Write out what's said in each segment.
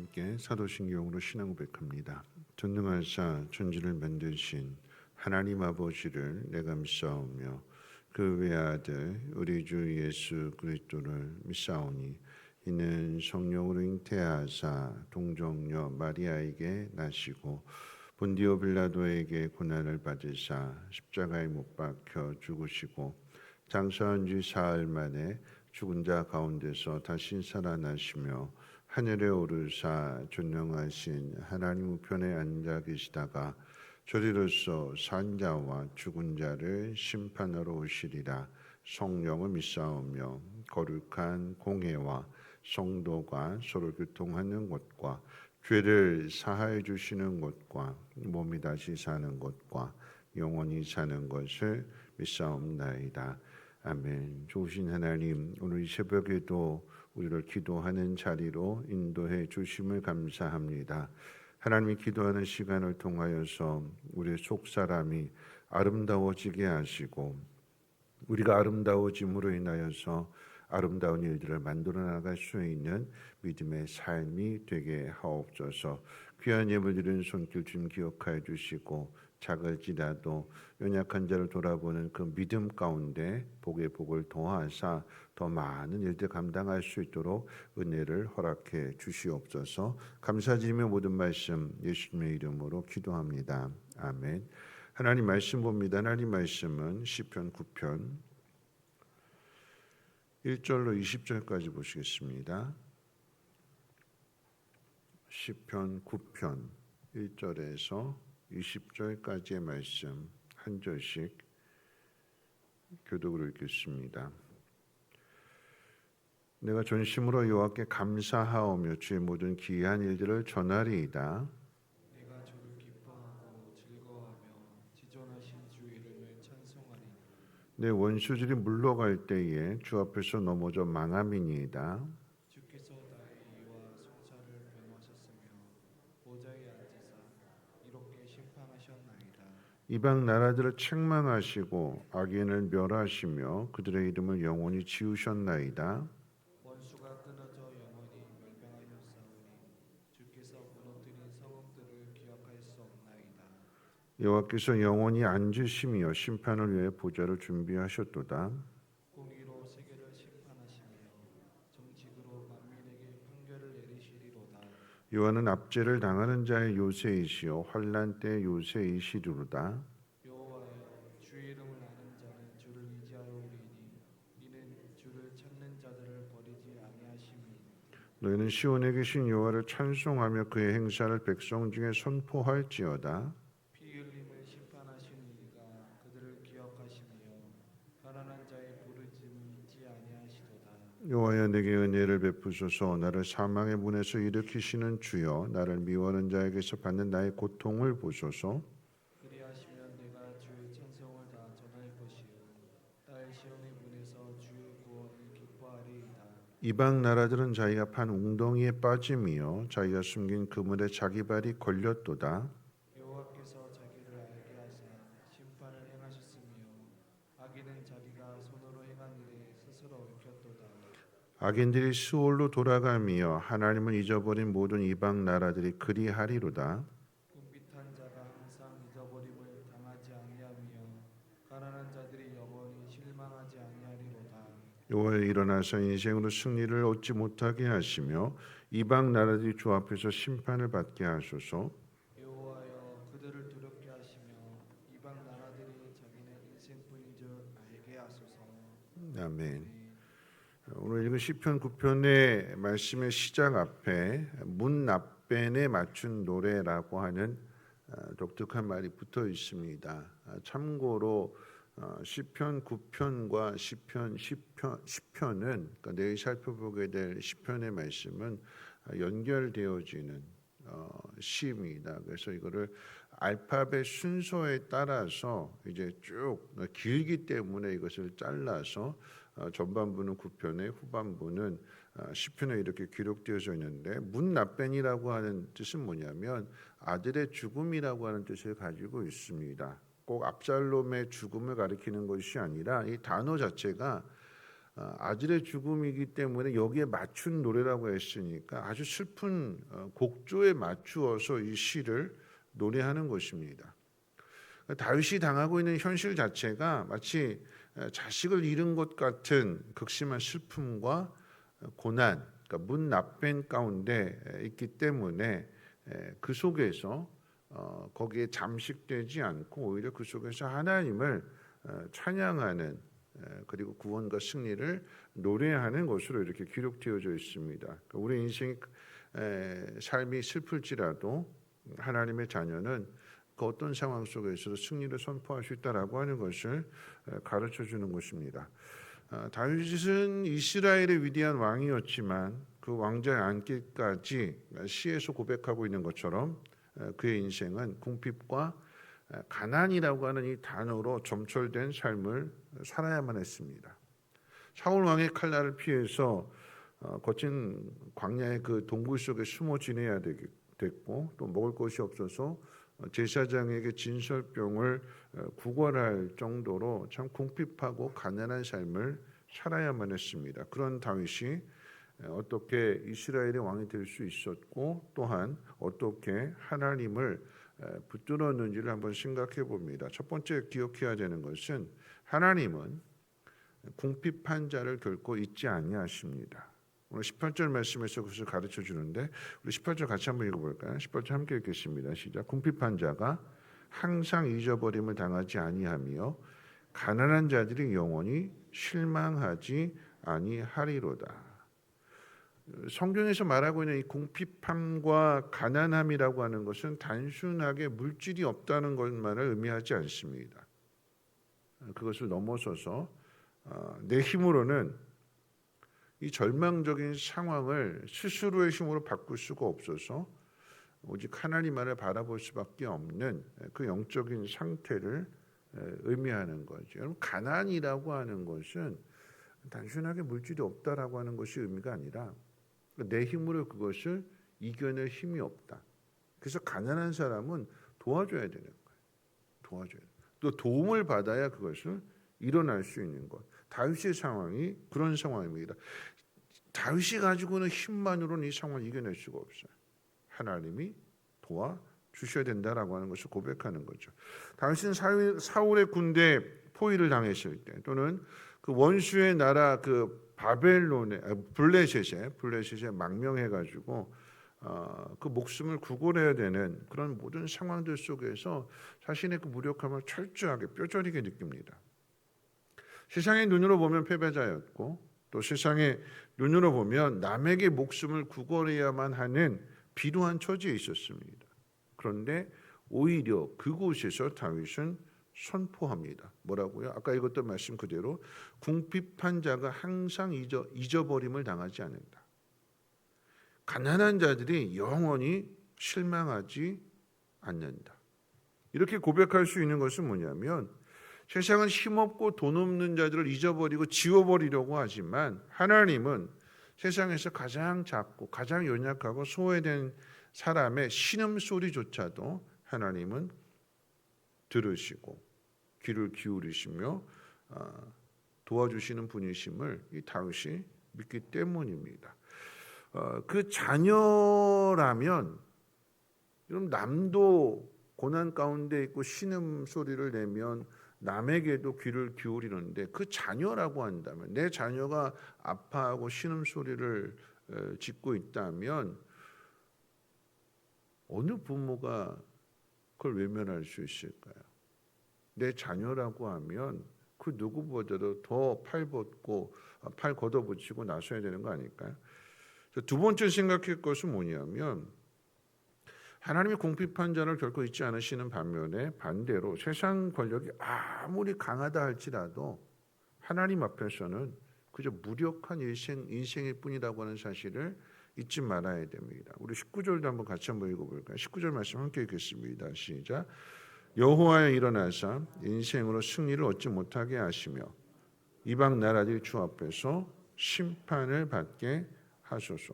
함께 사도신경으로 신앙 고백합니다. 전능하사 천지를 만드신 하나님 아버지를 내가 믿사오며 그 외아들 우리 주 예수 그리스도를 믿사오니 이는 성령으로 잉태하사 동정녀 마리아에게 나시고 본디오 빌라도에게 고난을 받으사 십자가에 못 박혀 죽으시고 장사한 지 사흘 만에 죽은 자 가운데서 다시 살아나시며 하늘에 오르사 존영하신 하나님 우편에 앉아 계시다가 저리로서 산 자와 죽은 자를 심판하러 오시리라. 성령을 믿사오며 거룩한 공회와 성도가 서로 교통하는 것과 죄를 사하여 주시는 것과 몸이 다시 사는 것과 영원히 사는 것을 믿사옵나이다. 아멘. 좋으신 하나님, 오늘 이 새벽에도 우리를 기도하는 자리로 인도해 주심을 감사합니다. 하나님이 기도하는 시간을 통하여서 우리의 속사람이 아름다워지게 하시고 우리가 아름다워짐으로 인하여서 아름다운 일들을 만들어 나갈 수 있는 믿음의 삶이 되게 하옵소서. 귀한 예물 드리는 손길 좀 기억하여 주시고 작을지라도 연약한 자를 돌아보는 그 믿음 가운데 복의 복을 더하사 더 많은 일들 감당할 수 있도록 은혜를 허락해 주시옵소서. 감사드리며 모든 말씀 예수님의 이름으로 기도합니다. 아멘. 하나님 말씀 봅니다. 하나님 말씀은 시편 9편 1절로 20절까지 보시겠습니다. 시편 9편 1절에서 20절까지의 말씀 한 절씩 교독으로 읽겠습니다. 내가 전심으로 여호와께 감사하오며 주의 모든 기이한 일들을 전하리이다. 내가 주를 기뻐하고 즐거워하며 지존하신 주 이름을 찬송하리니 내 원수들이 물러갈 때에 주 앞에서 넘어져 망함이니이다. 주께서 나의 이와 송사를 변호하셨으며 보좌에 앉으사 이롭게 심판하셨나이다. 이방 나라들을 책망하시고 악인을 멸하시며 그들의 이름을 영원히 지우셨나이다. 원수가 끊어져 영원히 멸망하였사오니 주께서 무너뜨린 성읍들을 기억할 수 없나이다. 여호와께서 영원히 앉으시며 심판을 위해 보좌를 준비하셨도다. 공의로 세계를 심판하시며 정직으로 만민에게 판결을 내리시리로다. 여호와는 압제를 당하는 자의 요새이시요 환난 때 요새이시리로다. 여호와여 주의 이름을 아는 자는 주를 의지하오리니 이는 주를 찾는 자들을 버리지 아니하심이니 너희는 시온에 계신 여호와를 찬송하며 그의 행사를 백성 중에 선포할지어다. 피 흘림을 심판하시는 이가 그들을 기억하시며 가난한 자의 부르짐을 잊지 아니하시도다. 여호와여 내게 은혜를 베푸소서. 나를 사망의 문에서 일으키시는 주여 나를 미워하는 자에게서 받는 나의 고통을 보소서. 그리하시면 내가 주의 찬송을 다 전할 것이요 딸 시온의 문에서 주의 구원을 기뻐하리이다. 이방 나라들은 자기가 판 웅덩이에 빠짐이요 자기가 숨긴 그물에 자기 발이 걸렸도다. 여호와께서 자기를 알게 하사 심판을 행하셨으며 악인은 자기가 손으로 행한 일에 스스로 얽혔도다. 악인들이 스올로 돌아가며 하나님을 잊어버린 모든 이방 나라들이 그리하리로다. 궁핍한 자가 항상 잊어버림을 당하지 아니하며 가난한 자들이 영원히 실망하지 아니하리로다. 여호와여 일어나서 인생으로 승리를 얻지 못하게 하시며 이방 나라들이 주 앞에서 심판을 받게 하소서. 여호와여 그들을 두렵게 하시며 이방 나라들이 자기네 인생뿐인 줄 알게 하소서. 아멘. 오늘 읽은 시편 9편의 말씀의 시작 앞에 문납벤에 맞춘 노래라고 하는 독특한 말이 붙어 있습니다. 참고로 시편 9편과 시편 10편은 그러니까 내일 살펴보게 될 시편의 말씀은 연결되어지는 시입니다. 그래서 이거를 알파벳 순서에 따라서 이제 쭉 길기 때문에 이것을 잘라서 전반부는 9편에 후반부는 10편에 이렇게 기록되어져 있는데 문납벤이라고 하는 뜻은 뭐냐면 아들의 죽음이라고 하는 뜻을 가지고 있습니다. 꼭 압살롬의 죽음을 가리키는 것이 아니라 이 단어 자체가 아들의 죽음이기 때문에 여기에 맞춘 노래라고 했으니까 아주 슬픈 곡조에 맞추어서 이 시를 노래하는 것입니다. 다윗이 당하고 있는 현실 자체가 마치 자식을 잃은 것 같은 극심한 슬픔과 고난, 그러니까 문납변 가운데 있기 때문에 그 속에서 거기에 잠식되지 않고 오히려 그 속에서 하나님을 찬양하는 그리고 구원과 승리를 노래하는 것으로 이렇게 기록되어져 있습니다. 그러니까 우리 인생 삶이 슬플지라도 하나님의 자녀는 그 어떤 상황 속에서도 승리를 선포할 수 있다라고 하는 것을 가르쳐 주는 것입니다. 다윗은 이스라엘의 위대한 왕이었지만 그 왕자의 안기까지 시에서 고백하고 있는 것처럼 그의 인생은 궁핍과 가난이라고 하는 이 단어로 점철된 삶을 살아야만 했습니다. 사울 왕의 칼날을 피해서 거친 광야의 그 동굴 속에 숨어 지내야 됐고 또 먹을 것이 없어서 제사장에게 진설병을 구걸할 정도로 참 궁핍하고 가난한 삶을 살아야만 했습니다. 그런 다윗이 어떻게 이스라엘의 왕이 될 수 있었고 또한 어떻게 하나님을 붙들었는지를 한번 생각해 봅니다. 첫 번째 기억해야 되는 것은 하나님은 궁핍한 자를 결코 잊지 아니하십니다. 오늘 18절 말씀에서 그것을 가르쳐 주는데 우리 18절 같이 한번 읽어볼까요? 18절 함께 읽겠습니다. 시작. 궁핍한 자가 항상 잊어버림을 당하지 아니하며 가난한 자들이 영원히 실망하지 아니하리로다. 성경에서 말하고 있는 이 궁핍함과 가난함이라고 하는 것은 단순하게 물질이 없다는 것만을 의미하지 않습니다. 그것을 넘어서서 내 힘으로는 이 절망적인 상황을 스스로의 힘으로 바꿀 수가 없어서 오직 하나님만을 바라볼 수밖에 없는 그 영적인 상태를 의미하는 거죠. 여러분, 가난이라고 하는 것은 단순하게 물질이 없다라고 하는 것이 의미가 아니라 내 힘으로 그것을 이겨낼 힘이 없다. 그래서 가난한 사람은 도와줘야 되는 거예요. 도와줘야 돼요. 또 도움을 받아야 그것을 일어날 수 있는 것. 다윗의 상황이 그런 상황입니다. 다윗이 가지고 있는 힘만으로는 이 상황을 이겨낼 수가 없어요. 하나님이 도와주셔야 된다라고 하는 것을 고백하는 거죠. 다윗은 사울의 군대 포위를 당했을 때 또는 그 원수의 나라 그 바벨론의 블레셋에 망명해가지고 그 목숨을 구걸해야 되는 그런 모든 상황들 속에서 자신의 그 무력함을 철저하게 뼈저리게 느낍니다. 세상의 눈으로 보면 패배자였고 또 세상의 눈으로 보면 남에게 목숨을 구걸해야만 하는 비루한 처지에 있었습니다. 그런데 오히려 그곳에서 다윗은 선포합니다. 뭐라고요? 아까 읽었던 말씀 그대로 궁핍한 자가 항상 잊어버림을 당하지 않는다. 가난한 자들이 영원히 실망하지 않는다. 이렇게 고백할 수 있는 것은 뭐냐면 세상은 힘없고 돈 없는 자들을 잊어버리고 지워버리려고 하지만 하나님은 세상에서 가장 작고 가장 연약하고 소외된 사람의 신음소리조차도 하나님은 들으시고 귀를 기울이시며 도와주시는 분이심을 이 다윗이 믿기 때문입니다. 그 자녀라면 여러분 남도 고난 가운데 있고 신음소리를 내면 남에게도 귀를 기울이는데 그 자녀라고 한다면 내 자녀가 아파하고 신음소리를 짓고 있다면 어느 부모가 그걸 외면할 수 있을까요? 내 자녀라고 하면 그 누구보다도 더 팔 걷어붙이고 나서야 되는 거 아닐까요? 두 번째 생각할 것은 뭐냐면 하나님이 궁핍한 자를 결코 잊지 않으시는 반면에 반대로 세상 권력이 아무리 강하다 할지라도 하나님 앞에서는 그저 무력한 인생일 뿐이라고 하는 사실을 잊지 말아야 됩니다. 우리 19절도 한번 같이 한번 읽어볼까요? 19절 말씀 함께 읽겠습니다. 시작. 여호와여 일어나사 인생으로 승리를 얻지 못하게 하시며 이방 나라들 주 앞에서 심판을 받게 하소서.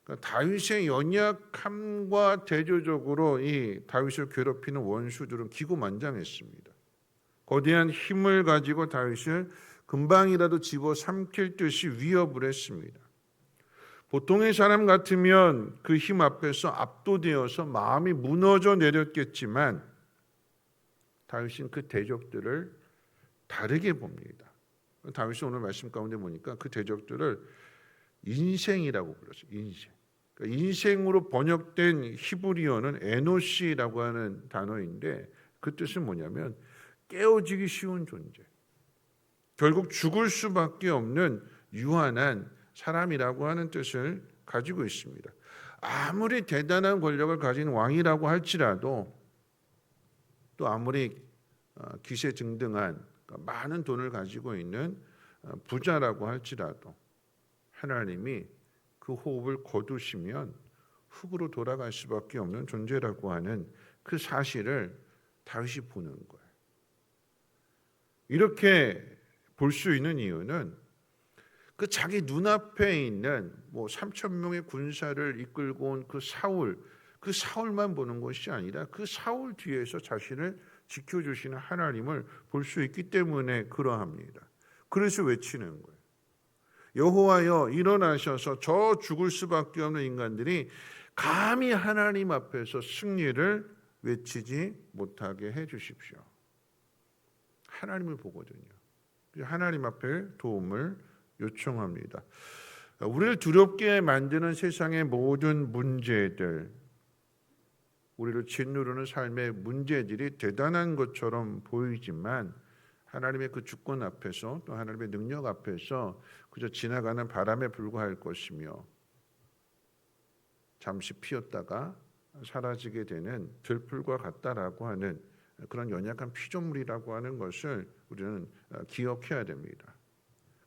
그러니까 다윗의 연약함과 대조적으로 이 다윗을 괴롭히는 원수들은 기고만장했습니다. 거대한 힘을 가지고 다윗을 금방이라도 집어 삼킬 듯이 위협을 했습니다. 보통의 사람 같으면 그 힘 앞에서 압도되어서 마음이 무너져 내렸겠지만 다윗은 그 대적들을 다르게 봅니다. 다윗이 오늘 말씀 가운데 보니까 그 대적들을 인생이라고 불렀어요. 인생. 그러니까 인생으로 번역된 히브리어는 에노시라고 하는 단어인데 그 뜻은 뭐냐면 깨어지기 쉬운 존재. 결국 죽을 수밖에 없는 유한한 사람이라고 하는 뜻을 가지고 있습니다. 아무리 대단한 권력을 가진 왕이라고 할지라도 또 아무리 기세등등한 많은 돈을 가지고 있는 부자라고 할지라도 하나님이 그 호흡을 거두시면 흙으로 돌아갈 수밖에 없는 존재라고 하는 그 사실을 다윗이 보는 거예요. 이렇게 볼 수 있는 이유는 그 자기 눈앞에 있는 3천 명의 군사를 이끌고 온 그 사울만 보는 것이 아니라 그 사울 뒤에서 자신을 지켜주시는 하나님을 볼 수 있기 때문에 그러합니다. 그래서 외치는 거예요. 여호와여 일어나셔서 저 죽을 수밖에 없는 인간들이 감히 하나님 앞에서 승리를 외치지 못하게 해주십시오. 하나님을 보거든요. 하나님 앞에 도움을 요청합니다. 우리를 두렵게 만드는 세상의 모든 문제들, 우리를 짓누르는 삶의 문제들이 대단한 것처럼 보이지만 하나님의 그 주권 앞에서 또 하나님의 능력 앞에서 그저 지나가는 바람에 불과할 것이며 잠시 피었다가 사라지게 되는 들풀과 같다라고 하는 그런 연약한 피조물이라고 하는 것을 우리는 기억해야 됩니다.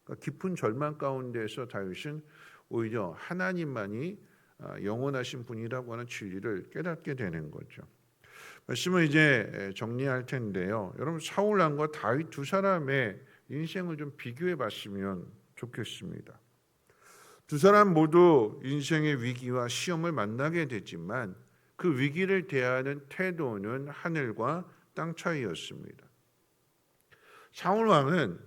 그러니까 깊은 절망 가운데서 다윗은 오히려 하나님만이 영원하신 분이라고 하는 진리를 깨닫게 되는 거죠. 말씀을 이제 정리할 텐데요. 여러분 사울 왕과 다윗 두 사람의 인생을 좀 비교해 봤으면 좋겠습니다. 두 사람 모두 인생의 위기와 시험을 만나게 되지만 그 위기를 대하는 태도는 하늘과 땅 차이였습니다. 사울 왕은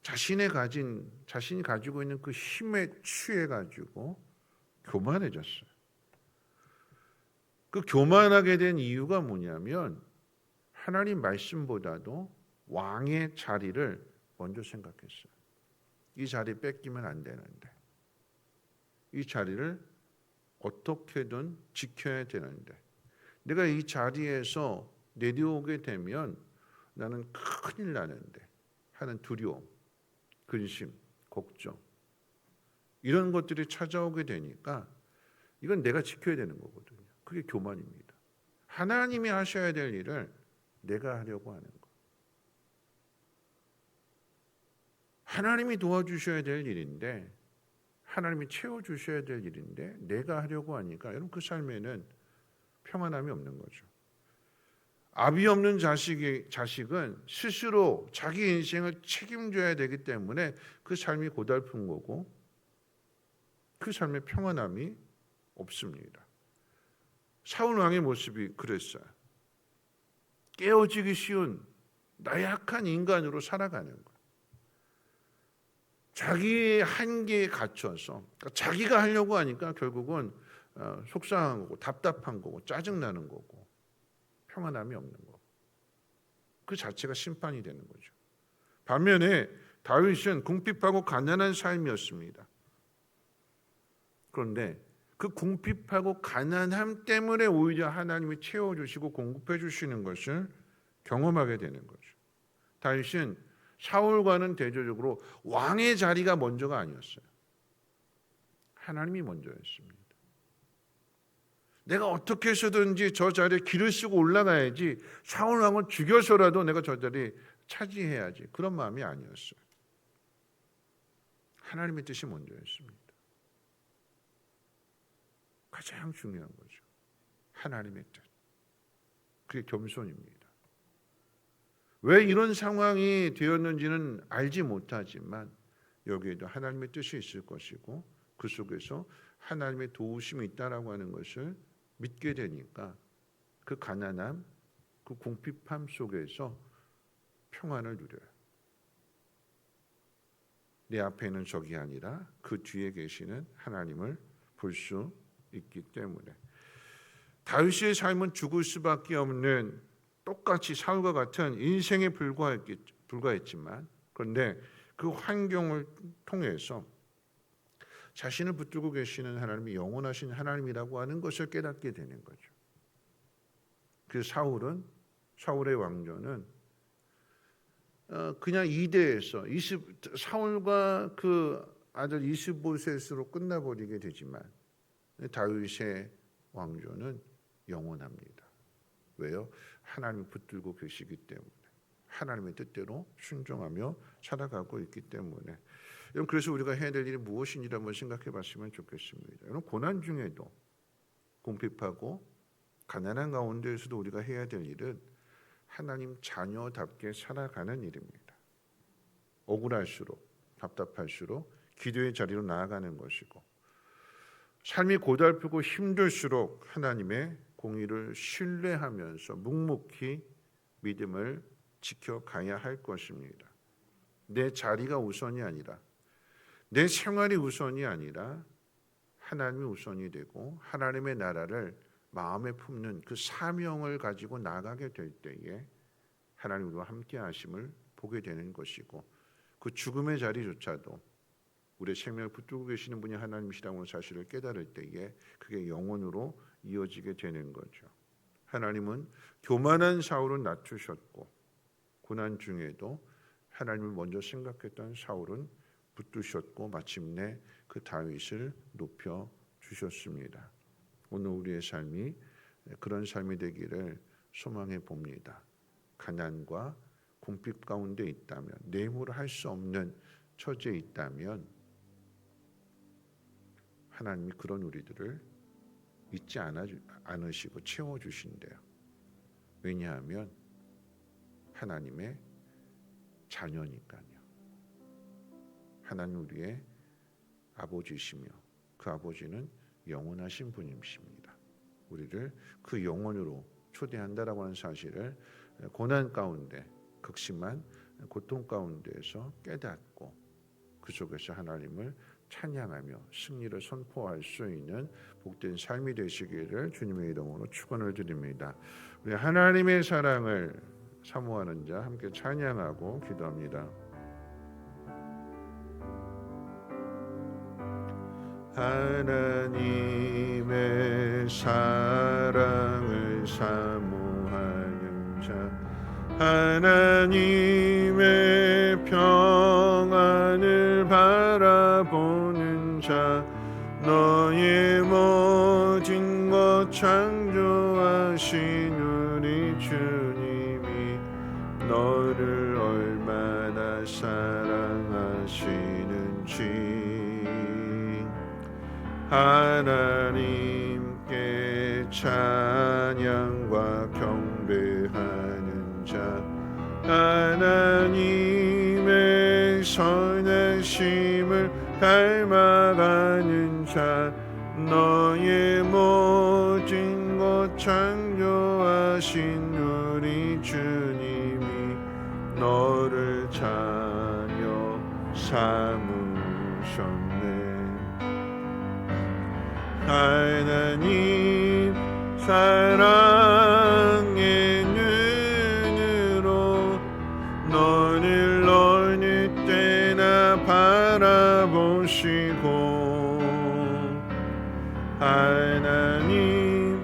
자신이 가지고 있는 그 힘에 취해 가지고 교만해졌어요. 그 교만하게 된 이유가 뭐냐면 하나님 말씀보다도 왕의 자리를 먼저 생각했어요. 이 자리 뺏기면 안 되는데, 이 자리를 어떻게든 지켜야 되는데, 내가 이 자리에서 내려오게 되면 나는 큰일 나는데 하는 두려움, 근심, 걱정 이런 것들이 찾아오게 되니까 이건 내가 지켜야 되는 거거든요. 그게 교만입니다. 하나님이 하셔야 될 일을 내가 하려고 하는 거. 하나님이 도와주셔야 될 일인데, 하나님이 채워주셔야 될 일인데 내가 하려고 하니까 여러분 그 삶에는 평안함이 없는 거죠. 아비 없는 자식은 스스로 자기 인생을 책임져야 되기 때문에 그 삶이 고달픈 거고 그 삶에 평안함이 없습니다. 사울 왕의 모습이 그랬어요. 깨어지기 쉬운 나약한 인간으로 살아가는 거예요. 자기의 한계에 갇혀서 그러니까 자기가 하려고 하니까 결국은 속상한 거고 답답한 거고 짜증나는 거고 평안함이 없는 거. 그 자체가 심판이 되는 거죠. 반면에 다윗은 궁핍하고 가난한 삶이었습니다. 그런데 그 궁핍하고 가난함 때문에 오히려 하나님이 채워주시고 공급해 주시는 것을 경험하게 되는 거죠. 다윗은 사울과는 대조적으로 왕의 자리가 먼저가 아니었어요. 하나님이 먼저였습니다. 내가 어떻게 해서든지 저 자리에 길을 쓰고 올라가야지, 사울 왕을 죽여서라도 내가 저 자리에 차지해야지, 그런 마음이 아니었어요. 하나님의 뜻이 먼저였습니다. 가장 중요한 거죠. 하나님의 뜻. 그게 겸손입니다. 왜 이런 상황이 되었는지는 알지 못하지만 여기에도 하나님의 뜻이 있을 것이고 그 속에서 하나님의 도우심이 있다라고 하는 것을 믿게 되니까 그 가난함, 그 궁핍함 속에서 평안을 누려요. 내 앞에 있는 적이 아니라 그 뒤에 계시는 하나님을 볼 수 있기 때문에 다윗의 삶은 죽을 수밖에 없는 똑같이 사울과 같은 인생에 불과했지만 그런데 그 환경을 통해서 자신을 붙들고 계시는 하나님이 영원하신 하나님이라고 하는 것을 깨닫게 되는 거죠. 그 사울의 왕조는 그냥 이대에서 사울과 그 아들 이스보셋으로 끝나버리게 되지만 다윗의 왕조는 영원합니다. 왜요? 하나님을 붙들고 계시기 때문에 하나님의 뜻대로 순종하며 살아가고 있기 때문에 여러분 그래서 우리가 해야 될 일이 무엇인지 한번 생각해 봤으면 좋겠습니다. 여러분 고난 중에도 궁핍하고 가난한 가운데에서도 우리가 해야 될 일은 하나님 자녀답게 살아가는 일입니다. 억울할수록 답답할수록 기도의 자리로 나아가는 것이고 삶이 고달프고 힘들수록 하나님의 공의를 신뢰하면서 묵묵히 믿음을 지켜가야 할 것입니다. 내 자리가 우선이 아니라 내 생활이 우선이 아니라 하나님이 우선이 되고 하나님의 나라를 마음에 품는 그 사명을 가지고 나가게 될 때에 하나님 우리와 함께 하심을 보게 되는 것이고 그 죽음의 자리조차도 우리의 생명을 붙들고 계시는 분이 하나님이시라는 사실을 깨달을 때에 그게 영원으로 이어지게 되는 거죠. 하나님은 교만한 사울은 낮추셨고 고난 중에도 하나님을 먼저 생각했던 사울은 붙드셨고 마침내 그 다윗을 높여 주셨습니다. 오늘 우리의 삶이 그런 삶이 되기를 소망해 봅니다. 가난과 궁핍 가운데 있다면 내무를 할 수 없는 처지에 있다면 하나님이 그런 우리들을 잊지 않으시고 채워주신대요. 왜냐하면 하나님의 자녀니까요. 하나님 우리의 아버지시며 그 아버지는 영원하신 분이십니다. 우리를 그 영원으로 초대한다라고 하는 사실을 고난 가운데 극심한 고통 가운데에서 깨닫고 그 속에서 하나님을 찬양하며 승리를 선포할 수 있는 복된 삶이 되시기를 주님의 이름으로 축원을 드립니다. 우리 하나님의 사랑을 사모하는 자 함께 찬양하고 기도합니다. 하나님의 사랑을 사모하는 자 하나님의 평안을 바라보는 자 너의 모든 것 창조하신 우리 주님이 너를 얼마나 사랑하시는지 하나님께 찬양과 경배하는 자 하나님의 선하심을 닮아가는 자 너의 모든 것 창조하신 우리 주님이 너를 자녀 삼으셨네. 하나님 사랑의 눈으로 너를 어느 때나 바라보시고 하나님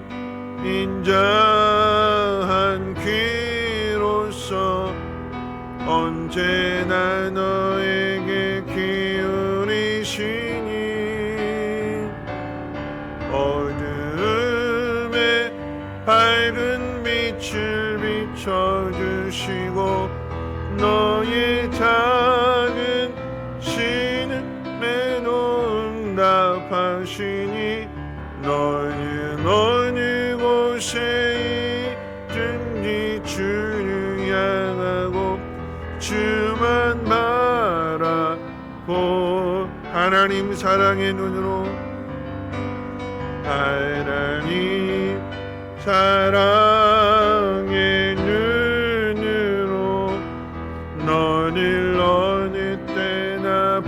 인자한 귀로서 언제나 너에게 기울이시니 어둠에 밝은 빛을 비춰주시고 너의 작은 신음에 응답하시니 너는 어느 곳에 있든지 주를 향하고 주만 바라보 하나님 사랑의 눈으로 하나님 사랑의 눈으로 너를 어느 때나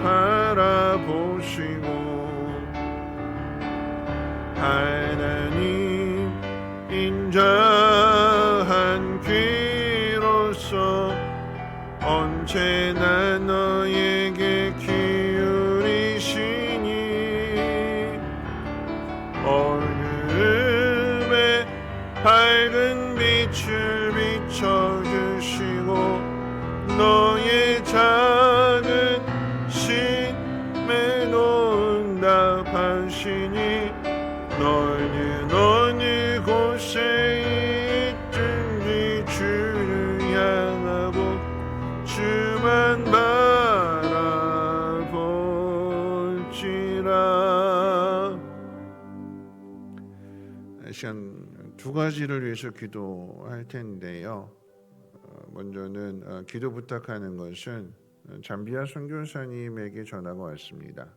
하나님 인자한 귀로서 언제나 너에게 기울이시니 어둠에 밝은 빛을 비춰주시고 너의 작은 심에도 응답하시니 너희는 어느 곳에 있든지 주를 향하고 주만 바라볼지라. 이 시간 두 가지를 위해서 기도할 텐데요. 먼저는 기도 부탁하는 것은 잠비아 선교사님에게 전화가 왔습니다.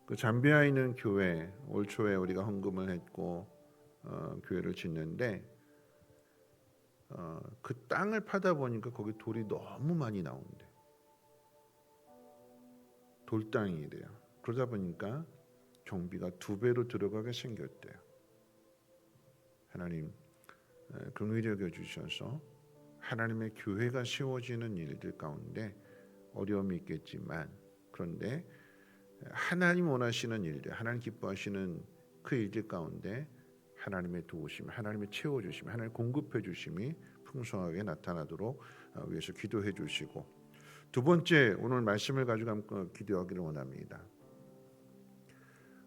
그 잠비아에 있는 교회 올 초에 우리가 헌금을 했고 교회를 짓는데 그 땅을 파다 보니까 거기 돌이 너무 많이 나온대. 돌땅이래요. 그러다 보니까 경비가 2배로 들어가게 생겼대요. 하나님 긍휼히 여겨 주셔서 하나님의 교회가 세워지는 일들 가운데 어려움이 있겠지만 그런데 하나님 원하시는 일들, 하나님 기뻐하시는 그 일들 가운데 하나님의 도우심, 하나님의 채워주심, 하나님의 공급해 주심이 풍성하게 나타나도록 위해서 기도해 주시고, 두 번째 오늘 말씀을 가지고 기도하기를 원합니다.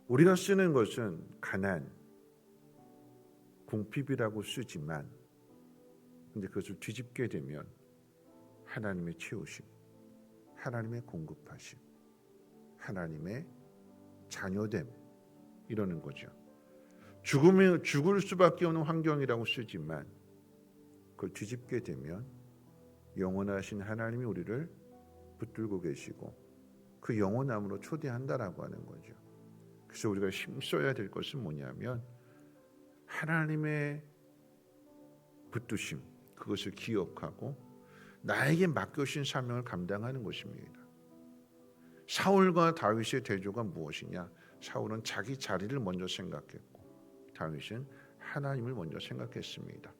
우리가 쓰는 것은 가난, 궁핍이라고 쓰지만 근데 그것을 뒤집게 되면 하나님의 채우심, 하나님의 공급하심, 하나님의 자녀됨 이러는 거죠. 죽을 수밖에 없는 환경이라고 쓰지만 그걸 뒤집게 되면 영원하신 하나님이 우리를 붙들고 계시고 그 영원함으로 초대한다라고 하는 거죠. 그래서 우리가 힘써야 될 것은 뭐냐면 하나님의 붙드심, 그것을 기억하고 나에게 맡겨주신 사명을 감당하는 것입니다. 사울과 다윗의 대조가 무엇이냐? 사울은 자기 자리를 먼저 생각했고 다윗은 하나님을 먼저 생각했습니다.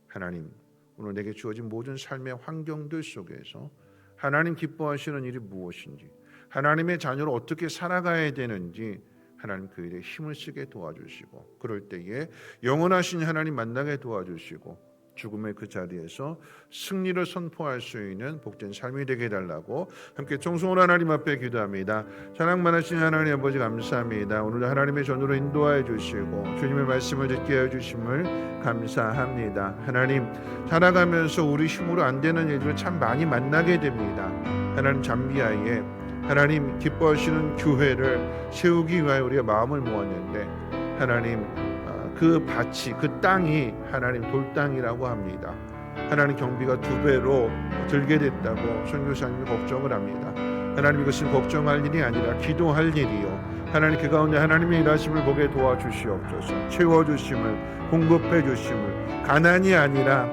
하나님, 오늘 내게 주어진 모든 삶의 환경들 속에서 하나님 기뻐하시는 일이 무엇인지, 하나님의 자녀로 어떻게 살아가야 되는지 하나님 그 일에 힘을 쓰게 도와주시고, 그럴 때에 영원하신 하나님 만나게 도와주시고 죽음의 그 자리에서 승리를 선포할 수 있는 복된 삶이 되게 해달라고 함께 정성으로 하나님 앞에 기도합니다. 사랑 많으신 하나님 아버지 감사합니다. 오늘 하나님의 전으로 인도하여 주시고 주님의 말씀을 듣게 해주심을 감사합니다. 하나님, 살아가면서 우리 힘으로 안 되는 일들을 참 많이 만나게 됩니다. 하나님, 잠비아에 하나님 기뻐하시는 교회를 세우기 위하여 우리가 마음을 모았는데 하나님, 그 밭이, 그 땅이 하나님 돌땅이라고 합니다. 하나님, 경비가 2배로 들게 됐다고 선교사님이 걱정을 합니다. 하나님, 이것은 걱정할 일이 아니라 기도할 일이요, 하나님 그 가운데 하나님의 일하심을 보게 도와주시옵소서. 채워주심을, 공급해 주심을, 가난이 아니라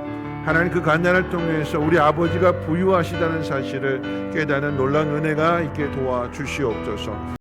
하나님 그 가난을 통해서 우리 아버지가 부유하시다는 사실을 깨닫는 놀라운 은혜가 있게 도와주시옵소서.